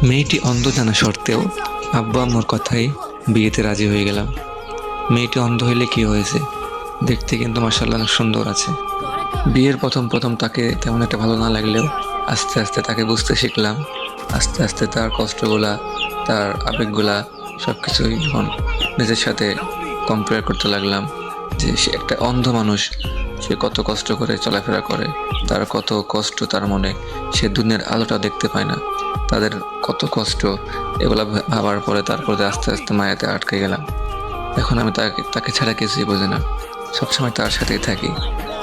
মেয়েটি অন্ধ জানা সত্ত্বেও আব্বু আম্মুর কথাই বিয়েতে রাজি হয়ে গেলাম। মেয়েটি অন্ধ হইলে কি হয়েছে, দেখতে কিন্তু মাশাআল্লাহ অনেক সুন্দর আছে। বিয়ের প্রথম প্রথম তাকে তেমন একটা ভালো না লাগলেও আস্তে আস্তে তাকে বুঝতে শিখলাম। আস্তে আস্তে তার কষ্টগুলা, তার আবেগগুলা সব কিছুই যখন নিজের সাথে কম্পেয়ার করতে লাগলাম, যে সে একটা অন্ধ মানুষ, সে কত কষ্ট করে চলাফেরা করে, তার কত কষ্ট তার মনে, সে দুনিয়ার আলোটা দেখতে পায় না, তাদের কত কষ্ট, এগুলা ভাবার পরে তারপরে আস্তে আস্তে মায়াতে আটকে গেলাম। এখন আমি তাকে তাকে ছাড়া কিছুই বুঝি না, সবসময় তার সাথেই থাকি,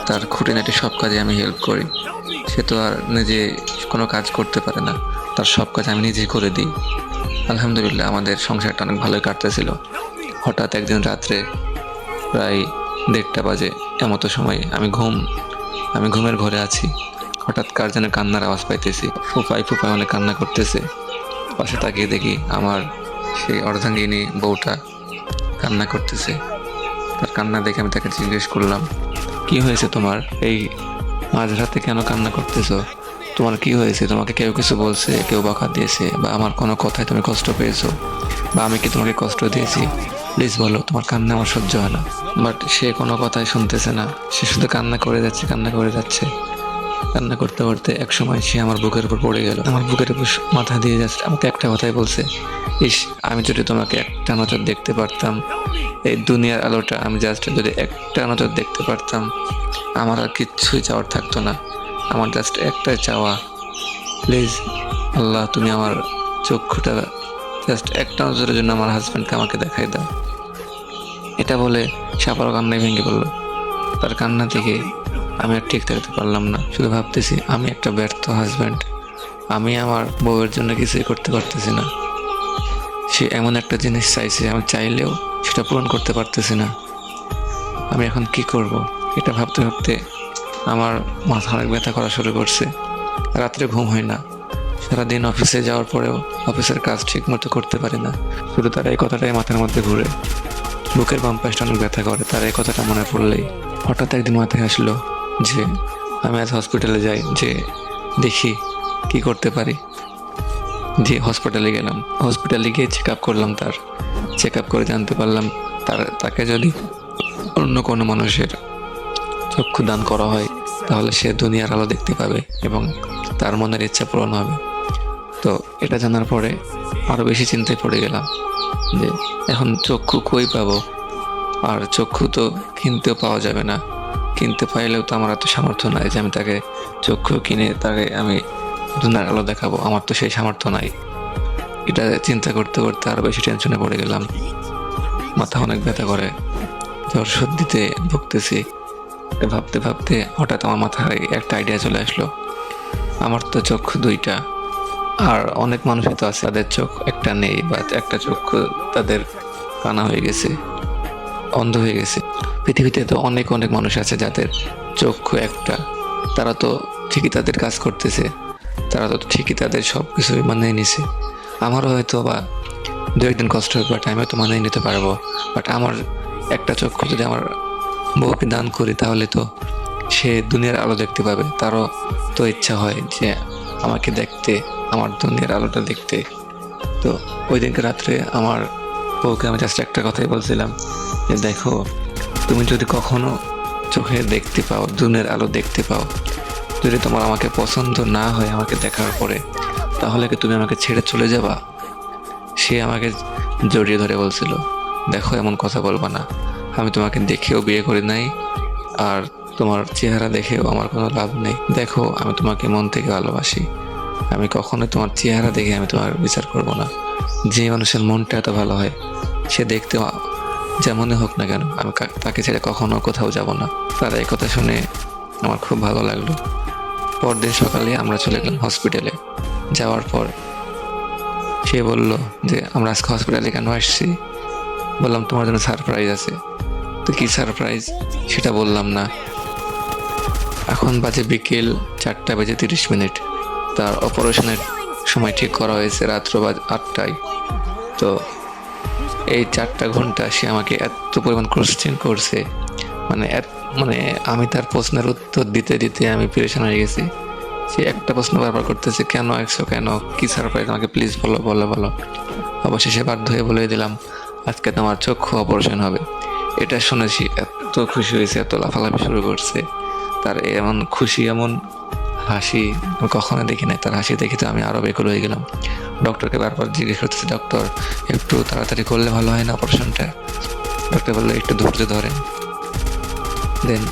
তার খুঁটিনাটি সব কাজে আমি হেল্প করি। সে তো আর নিজে কোনো কাজ করতে পারে না, তার সব কাজ আমি নিজেই করে দিই। আলহামদুলিল্লাহ আমাদের সংসারটা অনেক ভালোই কাটতেছিল। হঠাৎ একদিন রাত্রে প্রায় 1:30 বাজে, এমতো সময় আমি ঘুমের ঘরে আছি, হঠাৎ কার যেন কান্নার আওয়াজ পাইতেছি। ফুপাই ফুপাই অনেক কান্না করতেছে। পাশে তাকিয়ে দেখি আমার সেই অর্ধাঙ্গিনী বউটা কান্না করতেছে। তার কান্না দেখে আমি তাকে জিজ্ঞেস করলাম, কি হয়েছে তোমার, এই মাঝরাতে কেন কান্না করতেছো? তোমার কি হয়েছে? তোমাকে কেউ কিছু বলছে, কেউ বকা দিয়েছে, বা আমার কোনো কথায় তুমি কষ্ট পেয়েছো, বা আমি কি তোমাকে কষ্ট দিয়েছি? প্লিজ বলো, তোমার কান্না আমার সহ্য হয় না। বাট সে কোনো কথাই শুনতেছে না, সে শুধু কান্না করে যাচ্ছে, কান্না করে যাচ্ছে। কান্না করতে করতে এক সময় সে আমার বুকের উপর পড়ে গেল, আমার বুকের উপর মাথা দিয়ে যাচ্ছে। আমাকে একটা কথাই বলছে, ইস, আমি যদি তোমাকে একটা নজর দেখতে পারতাম, এই দুনিয়ার আলোটা আমি জাস্ট যদি একটা নজর দেখতে পারতাম, আমার আর কিচ্ছুই চাওয়ার থাকতো না। আমার জাস্ট একটাই চাওয়া, প্লিজ আল্লাহ, তুমি আমার চক্ষুটা জাস্ট একটা নজরের জন্য আমার হাজব্যান্ডকে আমাকে দেখাই দাও। এটা বলে সে আবারও কান্নায় ভেঙে পড়লো। তার কান্না থেকে আমি আর ঠিক থাকতে পারলাম না, শুধু ভাবতেছি আমি একটা ব্যর্থ হাজব্যান্ড, আমি আমার বউয়ের জন্য কিছুই করতে পারতেছি না। সে এমন একটা জিনিস চাইছে, আমি চাইলেও সেটা পূরণ করতে পারতেছি না। আমি এখন কি করব? এটা ভাবতে ভাবতে আমার মাথা অনেক ব্যথা করা শুরু করছে। রাত্রে ঘুম হয় না, সারাদিন অফিসে যাওয়ার পরেও অফিসের কাজ ঠিক মতো করতে পারি না। শুধু তার এই কথাটাই মাথার মধ্যে ঘুরে, বুকের বাম পাশটা অনেক ব্যথা করে তার এই কথাটা মনে পড়লেই। হঠাৎ একদিন মাথায় আসলো যে আমি আজ হসপিটালে যাই, যে দেখি কি করতে পারি। যে হসপিটালে গেলাম, হসপিটালে গিয়ে চেক আপ করলাম। তার চেক আপ করে জানতে পারলাম তাকে যদি অন্য কোনো মানুষের চক্ষু দান করা হয়, তাহলে সে দুনিয়ার আলো দেখতে পাবে এবং তার মনের ইচ্ছা পূরণ হবে। তো এটা জানার পরে আরও বেশি চিন্তায় পড়ে গেলাম যে এখন চক্ষু কই পাবো, আর চক্ষু তো কিনতেও পাওয়া যাবে না। কিনতে পাইলেও তো আমার এত সামর্থ্য নাই যে আমি তাকে চক্ষু কিনে তাকে আমি দুনিয়ার আলো দেখাবো, আমার তো সেই সামর্থ্য নাই। এটা চিন্তা করতে করতে আরও বেশি টেনশনে পড়ে গেলাম, মাথা অনেক ব্যথা করে, জ্বর সর্দিতে ভুগতেছি। ভাবতে ভাবতে হঠাৎ আমার মাথায় একটা আইডিয়া চলে আসলো, আমার তো চক্ষু দুইটা, আর অনেক মানুষই তো আছে তাদের চোখ একটা নেই, বা একটা চক্ষু তাদের কানা হয়ে গেছে, অন্ধ হয়ে গেছে। পৃথিবীতে তো অনেক অনেক মানুষ আছে যাদের চক্ষু একটা, তারা তো ঠিকই তাদের কাজ করতেছে, তারা তো ঠিকই তাদের সব কিছুই মানিয়ে নিছে। আমারও হয়তো বা দু একদিন কষ্ট হবে, বাট আমি হয়তো মানিয়ে নিতে পারবো। বাট আমার একটা চক্ষু যদি আমার বউকে দান করি, তাহলে তো সে দুনিয়ার আলো দেখতে পাবে, তারও তো ইচ্ছা হয় যে আমাকে দেখতে, আমার দুনিয়ার আলোটা দেখতে। তো ওই দিনকে রাত্রে আমার বউকে আমি জাস্ট একটা কথাই বলছিলাম যে দেখো, তুমি যদি কখনো চোখে দেখতে পাও, দুনিয়ার আলো দেখতে পাও, যদি তোমার আমাকে পছন্দ না হয় আমাকে দেখার পরে, তাহলে কি তুমি আমাকে ছেড়ে চলে যাবা? সে আমাকে জড়িয়ে ধরে বলছিল, দেখো এমন কথা বলবা না, আমি তোমাকে দেখেও বিয়ে করি নাই, আর তোমার চেহারা দেখেও আমার কোনো লাভ নেই। দেখো, আমি তোমাকে মন থেকে ভালোবাসি, আমি কখনোই তোমার চেহারা দেখে আমি তোমার বিচার করব না। যে মানুষের মনটা এত ভালো হয়, সে দেখতে যেমনই হোক না কেন, আমি তাকে ছেড়ে কখনো কোথাও যাব না। তার এই কথা শুনে আমার খুব ভালো লাগলো। পরদিন সকালে আমরা চলে গেলাম হসপিটালে। যাওয়ার পর সে বলল যে আমরা আজকে হসপিটালে কেন আসছি। বললাম তোমার জন্য সারপ্রাইজ আছে। তো কি সারপ্রাইজ সেটা বললাম না। এখন বাজে বিকেল 4:30। তার অপারেশনের সময় ঠিক করা হয়েছে রাত্র 8টায়। তো এই 4টা ঘন্টা সে আমাকে এত পরিমাণ কোশ্চেন করছে, মানে আমি তার প্রশ্নের উত্তর দিতে দিতে আমি পেরেশান হয়ে গেছি। সে একটা প্রশ্ন বারবার করতেছে, কেন আসছো, কেন, কি সারপ্রাইজ, আমাকে প্লিজ বলো বলো বলো। অবশেষে বাধ্য হয়ে বলে দিলাম, আজকে তোমার চক্ষু অপারেশন হবে। এটা শুনেছি এত খুশি হয়েছে, এত লাফালাফি শুরু করছে। তার এমন খুশি, এমন হাসি আমি কখনো দেখি নাই। তার হাসি দেখে তো আমি আরও বেকুল হয়ে গেলাম। ডক্টরকে বারবার জিজ্ঞেস করতেছি, ডক্টর একটু তাড়াতাড়ি করলে ভালো হয় না অপারেশনটা? ডক্টর বললো একটু ধৈর্য ধরেন। দেন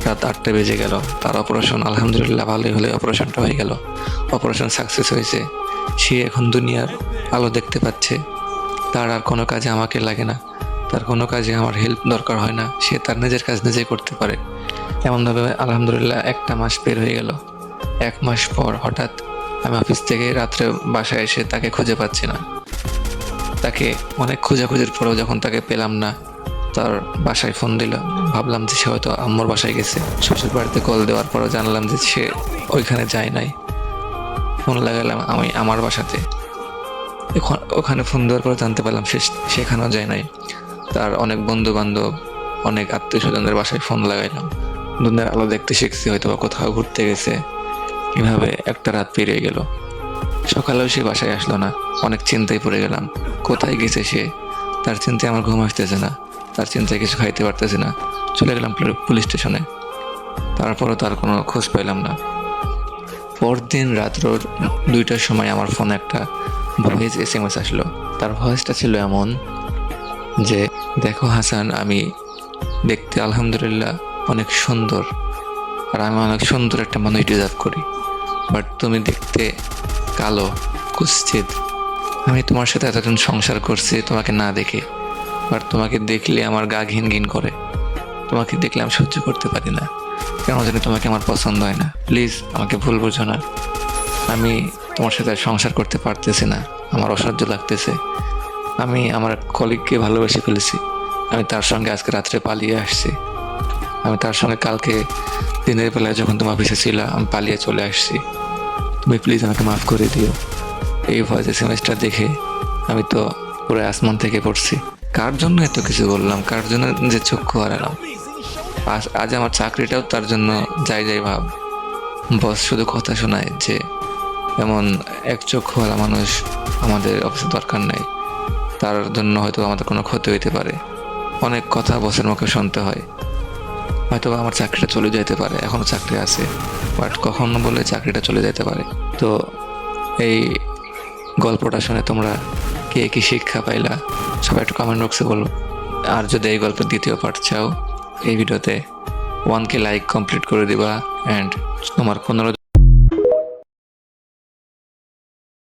রাত 8টা বেজে গেল। তার অপারেশন আলহামদুলিল্লাহ ভালোই হলে অপারেশনটা হয়ে গেল। অপারেশন সাকসেস হয়েছে। সে এখন দুনিয়ার আলো দেখতে পাচ্ছে। তার আর কোনো কাজে আমাকে লাগে না, তার কোনো কাজে আমার হেল্প দরকার হয় না। সে তার নিজের কাজ নিজেই করতে পারে। এমনভাবে আলহামদুলিল্লাহ 1টা মাস বের হয়ে গেল। 1 মাস পর হঠাৎ আমি অফিস থেকে রাত্রে বাসায় এসে তাকে খুঁজে পাচ্ছি না। তাকে অনেক খোঁজাখুঁজির পরেও যখন তাকে পেলাম না, তার বাসায় ফোন দিল। ভাবলাম যে সে হয়তো আম্মুর বাসায় গেছে। শ্বশুর বাড়িতে কল দেওয়ার পরও জানলাম যে সে ওইখানে যায় নাই। ফোন লাগালাম আমি আমার বাসাতে। ওখানে ফোন দেওয়ার পর জানতে পারলাম সেখানেও যায় নাই। তার অনেক বন্ধু বান্ধব, অনেক আত্মীয় স্বজনদের বাসায় ফোন লাগাইলাম। দুনিয়ার আলো দেখতে শিখছি, হয়তো বা কোথাও ঘুরতে গেছে। এভাবে একটা রাত পেরিয়ে গেল। সকালেও সে বাসায় আসলো না। অনেক চিন্তায় পড়ে গেলাম, কোথায় গেছে সে। তার চিন্তায় আমার ঘুম আসতেছে না, তার চিন্তায় কিছু খাইতে পারতেছে না। চলে গেলাম পুলিশ স্টেশনে। তারপরও তার কোনো খোঁজ পেলাম না। পরদিন রাত্র 2টার সময় আমার ফোনে একটা ভয়েস SMS আসলো। তার ভয়েসটা ছিল এমন যে, দেখো হাসান, আমি দেখতে আলহামদুলিল্লাহ অনেক সুন্দর, আর আমি অনেক সুন্দর একটা মানুষ ডিজার্ভ করি, বাট তুমি দেখতে কালো, কুৎসিত। আমি তোমার সাথে এতদিন সংসার করছি তোমাকে না দেখে, বাট তোমাকে দেখলে আমার গা ঘিন ঘিন করে। তোমাকে দেখলে আমি সহ্য করতে পারি না। কেন জানি তোমাকে আমার পছন্দ হয় না। প্লিজ আমাকে ভুল বোঝো না। আমি তোমার সাথে আর সংসার করতে পারতেছি না, আমার অসহ্য লাগতেছে। আমি আমার কলিগকে ভালোবেসে ফেলেছি। আমি তার সঙ্গে আজকে রাত্রে পালিয়ে আসছি। আমি তার সঙ্গে কালকে দিনের বেলায় যখন তোমার অফিসে ছিল, আমি পালিয়ে চলে আসছি। তুমি প্লিজ আমাকে মাফ করে দিও। এই ভয়েস SMS-টা দেখে আমি তো পুরো আসমান থেকে পড়ছি। কার জন্য এত কিছু বললাম, কার জন্য যে চক্ষু হারালাম। আজ আমার চাকরিটাও তার জন্য যাই যাই ভাব। বস শুধু কথা শোনায় যে এমন এক চক্ষু হারা মানুষ আমাদের অফিসে দরকার নেই, তার জন্য হয়তো আমাদের কোনো ক্ষতি হইতে পারে। অনেক কথা বসের মুখে শুনতে হয়। হয়তো আমার চাকরিটা চলে যেতে পারে, এখনও চাকরি আছে, বাট কখনো বলে চাকরিটা চলে যেতে পারে। তো এই গল্পটা শুনে তোমরা কে কী শিক্ষা পাইলা সবাই একটু কমেন্ট বক্সে বলো। আর যদি এই গল্পের দ্বিতীয় পার্ট চাও, এই ভিডিওতে 1K লাইক কমপ্লিট করে দিবা, অ্যান্ড তোমার 15